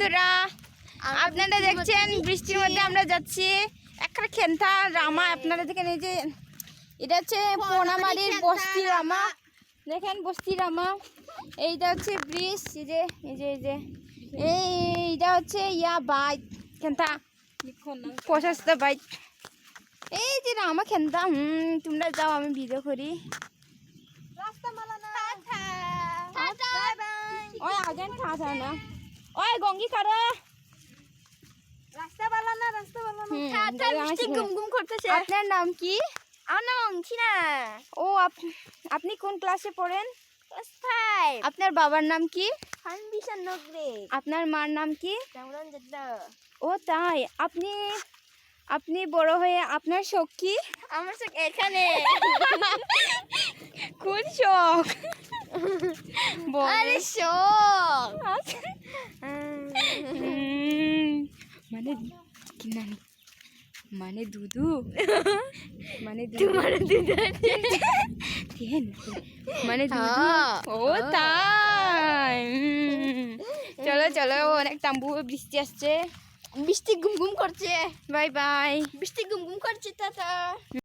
বন্ধুরা, আপনারা দেখছেন বৃষ্টির মধ্যে আমরা যাচ্ছি। একটা খেন্থা রামা আপনারা দেখেন, এই যে এটা হচ্ছে পোনামারির বস্তি রামা। দেখেন বস্তি রামা, এইটা হচ্ছে ব্রিজ। এই যে এই যে এই যে এইটা হচ্ছে ইয়া বাইক খেন্থা প্রশস্ত বাইক। এই যে রামা খেন্থা। তোমরা যাও, আমি ভিডিও করি। ওই আগেন খাওয়া না, ওই গঙ্গি কারা রাস্তা ভালো না, রাস্তা ভালো না। গুমগুম করতেছে। আপনার নাম কি? আমার নাম অংশিনা। ও আপনি কোন ক্লাসে পড়েন? ক্লাস 5। আপনার বাবার নাম কি? ফানবিশন নগরে। আপনার মার নাম কি? জামরান জেদ্দা। ও তাই। আপনি বড় হয়ে আপনার শখ কি? আমার সব এখানে। কোন শখ? আরে শোক। মানে কি নানি, মানে দুধু, মানে তোমার দিদা। মানে দুধু। ও তাই। চলো চলো, অনেক তাম্বু, বৃষ্টি আসছে। বৃষ্টি গুমগুম করছে। Bye bye. বৃষ্টি গুমগুম করছে, টাটা।